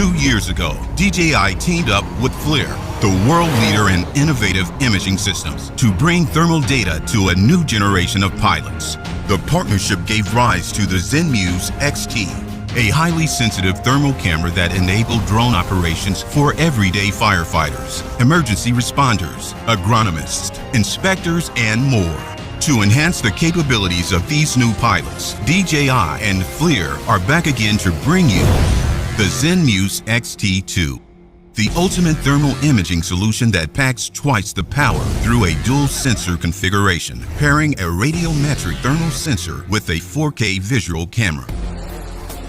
2 years ago, DJI teamed up with FLIR, the world leader in innovative imaging systems, to bring thermal data to a new generation of pilots. The partnership gave rise to the Zenmuse XT, a highly sensitive thermal camera that enabled drone operations for everyday firefighters, emergency responders, agronomists, inspectors, and more. To enhance the capabilities of these new pilots, DJI and FLIR are back again to bring you the Zenmuse XT2, the ultimate thermal imaging solution that packs twice the power through a dual sensor configuration, pairing a radiometric thermal sensor with a 4K visual camera.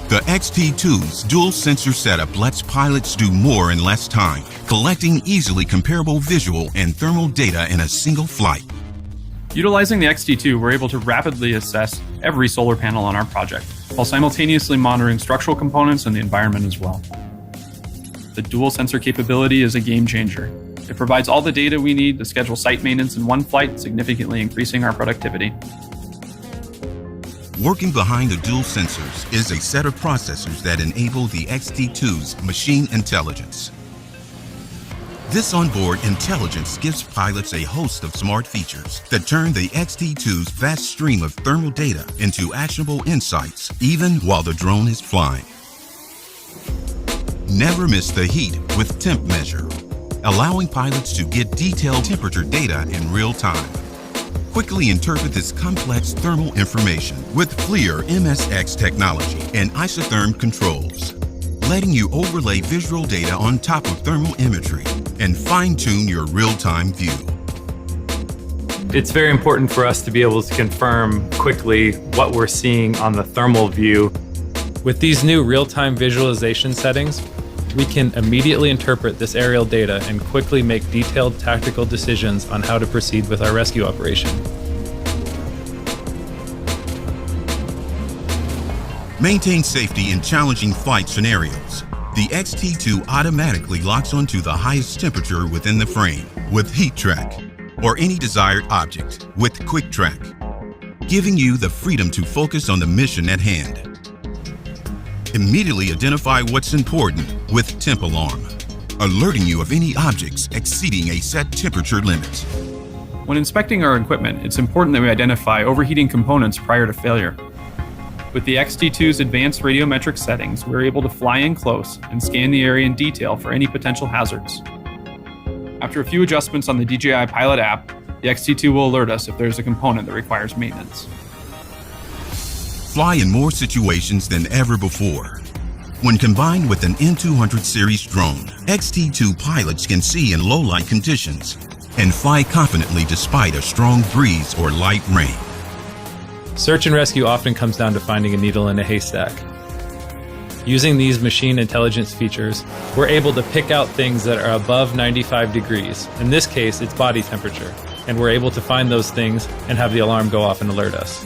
The XT2's dual sensor setup lets pilots do more in less time, collecting easily comparable visual and thermal data in a single flight. Utilizing the XT2, we're able to rapidly assess every solar panel on our project, while simultaneously monitoring structural components and the environment as well. The dual sensor capability is a game changer. It provides all the data we need to schedule site maintenance in one flight, significantly increasing our productivity. Working behind the dual sensors is a set of processors that enable the XT2's machine intelligence. This onboard intelligence gives pilots a host of smart features that turn the XT2's vast stream of thermal data into actionable insights, even while the drone is flying. Never miss the heat with Temp Measure, allowing pilots to get detailed temperature data in real time. Quickly interpret this complex thermal information with FLIR MSX technology and isotherm controls, letting you overlay visual data on top of thermal imagery and fine-tune your real-time view. It's very important for us to be able to confirm quickly what we're seeing on the thermal view. With these new real-time visualization settings, we can immediately interpret this aerial data and quickly make detailed tactical decisions on how to proceed with our rescue operation. Maintain safety in challenging flight scenarios. The XT2 automatically locks onto the highest temperature within the frame with Heat Track, or any desired object with Quick Track, giving you the freedom to focus on the mission at hand. Immediately identify what's important with Temp Alarm, alerting you of any objects exceeding a set temperature limit. When inspecting our equipment, it's important that we identify overheating components prior to failure. With the XT2's advanced radiometric settings, we're able to fly in close and scan the area in detail for any potential hazards. After a few adjustments on the DJI Pilot app, the XT2 will alert us if there's a component that requires maintenance. Fly in more situations than ever before. When combined with an M200 series drone, XT2 pilots can see in low-light conditions and fly confidently despite a strong breeze or light rain. Search and rescue often comes down to finding a needle in a haystack. Using these machine intelligence features, we're able to pick out things that are above 95 degrees. In this case, it's body temperature, and we're able to find those things and have the alarm go off and alert us.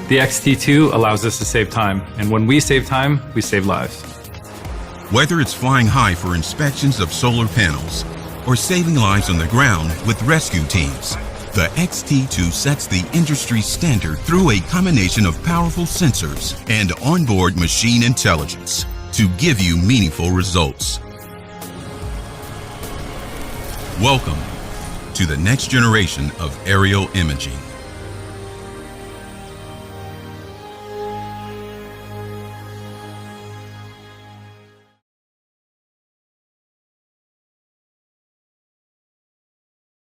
The XT2 allows us to save time, and when we save time, we save lives. Whether it's flying high for inspections of solar panels or saving lives on the ground with rescue teams, the XT2 sets the industry standard through a combination of powerful sensors and onboard machine intelligence to give you meaningful results. Welcome to the next generation of aerial imaging.